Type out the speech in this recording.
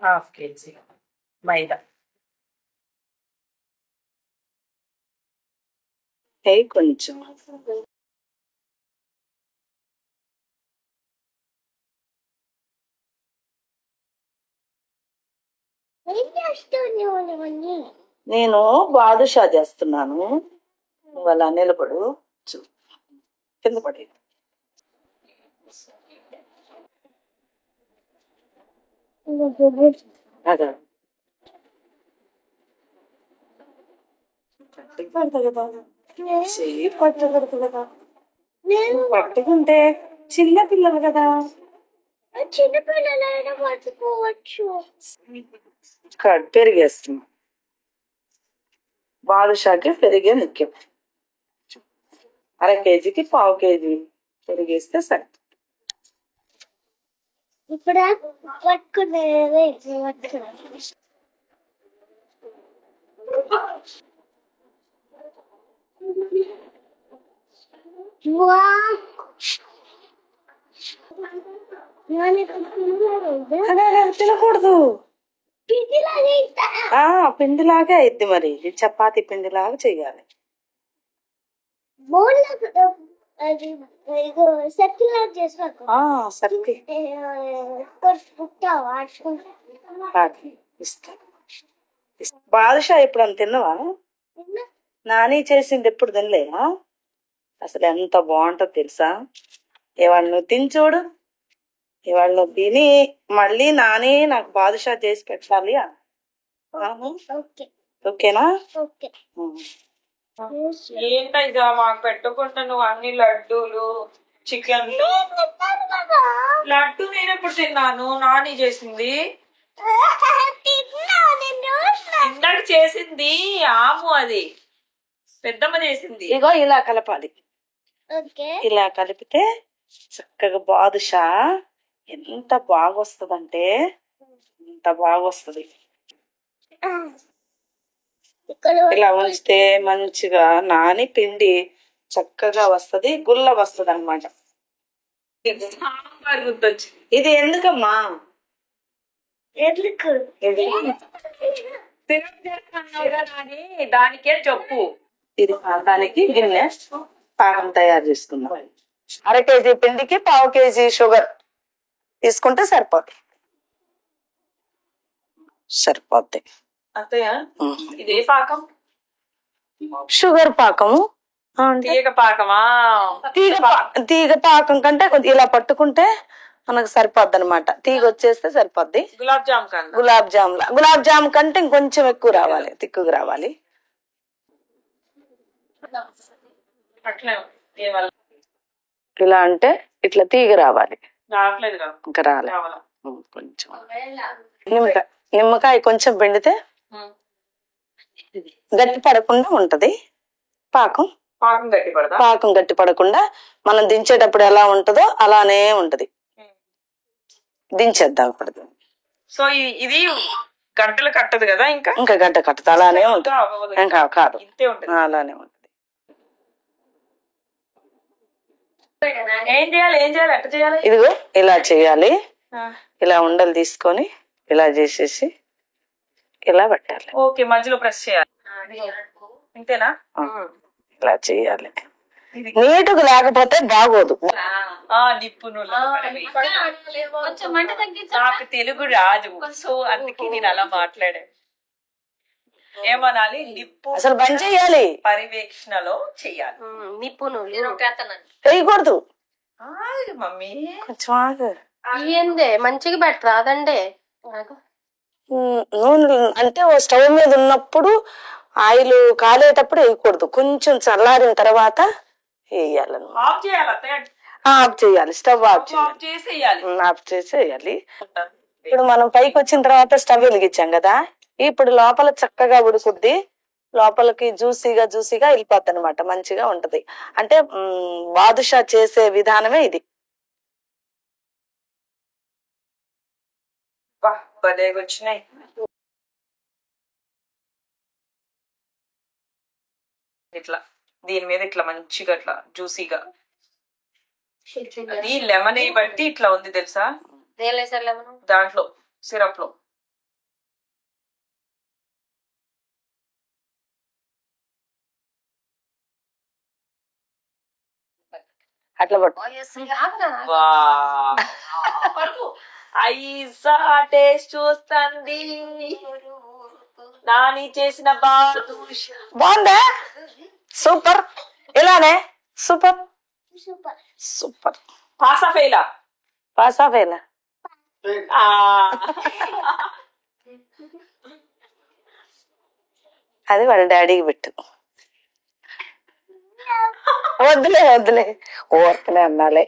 Half KG మైదా. కొంచెం నేను బాదుషా చేస్తున్నాను. నువ్వు అలా నిలబడు, కింద పడి. అదే పడతా కదా, చేయి పట్టకూడదు కదా. పట్టుకుంటే చిన్న పిల్లలు కదా, చిన్నపిల్లలైనా పట్టుకోవచ్చు. పెరిగేస్తున్నా. బాదుషాకి పెరిగే ముఖ్యం. అర కేజీకి పావు కేజీ పెరిగేస్తే సరే. ఇప్పుడు పట్టుకునేది తినకూడదు. పిండిలాగే అయిద్ది. మరి చపాతి పిండిలాగా చెయ్యాలి. బాదుషా ఎప్పుడన్నా తిన్నావా? నాని చేసింది ఎప్పుడు తినలేమా? అసలు ఎంత బాగుంటది తెలుసా? ఇవాళ నువ్వు తిని చూడు. ఇవాళ నువ్వు తిని మళ్ళీ నాని నాకు బాదుషా చేసి పెట్టాలి. ఓకేనా? ఏంటైదా మాకు పెట్టుకుంటా నువ్వు అన్ని లడ్డూలు చికెన్. లడ్డు నేను ఎప్పుడు తిన్నాను? నాని చేసింది. ఇందాక చేసింది ఆము, అది పెద్దమ్మ చేసింది. ఇగో ఇలా కలపాలి. ఇలా కలిపితే చక్కగా బాదుషా ఎంత బాగొస్తుందంటే ఎంత బాగొస్తుంది. ఇలా ఉంచితే మంచిగా నాని పిండి చక్కగా వస్తది, గుల్ల వస్తది అనమాట. ఇది ఎందుకమ్మా? దానికే చెప్పు. ఇది పాకానికి గిన్నె పాకం తయారు చేసుకుందాం. అర కేజీ పిండికి పావు కేజీ షుగర్ తీసుకుంటే సరిపోద్ది. అంతేయా? ఇదే పాకం? షుగర్ పాకము. తీగ పాకమా? తీగ పాకం కంటే ఇలా పట్టుకుంటే మనకు సరిపోద్ది అనమాట. తీగ వచ్చేస్తే సరిపోద్ది. గులాబ్ జామ్ కన్నా గులాబ్ జామ్ కంటే ఇంకొంచెం ఎక్కువ రావాలి, తిక్కుగా రావాలి. ఇలా అంటే ఇట్లా తీగ రావాలి. ఇంకా రాలే. కొంచెం నిమ్మకాయ కొంచెం పిండితే గట్టి పడకుండా ఉంటది పాకం. పాకం గట్టి పడకుండా మనం దించేటప్పుడు ఎలా ఉంటదో అలానే ఉంటది. దించేద్దాం ఇప్పుడు. సో ఇది గంటలు కట్టదు కదా? ఇంకా గంట కట్టదు, అలానే ఉంటది. ఇంకా కాదు, అలానే ఉంటది. ఏం చేయాలి ఎట్లా చేయాలి? ఇదిగో ఇలా చేయాలి. ఇలా ఉండలు తీసుకొని ఇలా చేసేసి ఇలా పెట్టాలి. ఓకే, మధ్యలో ప్రెస్ చేయాలి. ఇంతేనా? ఇలా చేయాలి. నీటుగా లేకపోతే బాగోదు. నాకు తెలుగు రాదు, సో అందుకే నేను అలా మాట్లాడా. ఏమనాలి? నిప్పు అసలు బంద్ చేయాలి, పర్యవేక్షణలో చెయ్యాలి. నిప్పును వేయకూడదు. మమ్మీ కొంచెం ఆగు. ఏందే మంచిగా పెట్టరాదండి. నూనె అంటే ఓ స్టవ్ మీద ఉన్నప్పుడు ఆయిల్ కాలేటప్పుడు వేయకూడదు, కొంచెం చల్లారిన తర్వాత వేయాలన్నమాట. ఆఫ్ చేయాలి, స్టవ్ ఆఫ్ చేసి వేయాలి. ఇప్పుడు మనం పైకి వచ్చిన తర్వాత స్టవ్ వెలిగించాం కదా, ఇప్పుడు లోపల చక్కగా ఉడుకుద్ది. లోపలికి జ్యూసీగా వెళ్ళిపోద్ది అనమాట, మంచిగా ఉంటది. అంటే బాదుషా చేసే విధానమే ఇది. వచ్చినాయి. ఇట్లా దీని మీద ఇట్లా మంచిగా ఇట్లా జ్యూసీగా. అది లెమన్ బట్టి ఇట్లా ఉంది తెలుసా? దాంట్లో సిరప్ లో అట్లా పట్టు. ఐసా టేస్ట్ చూస్తుంది నాని చేసిన బాగుందా? సూపర్. ఇలానే సూపర్ సూపర్. పాసా ఫెయిలా? పాసా ఫెయిలా? అది వాళ్ళ డాడీకి పెట్టు. వద్దులే ఊరకనే అన్నాలే.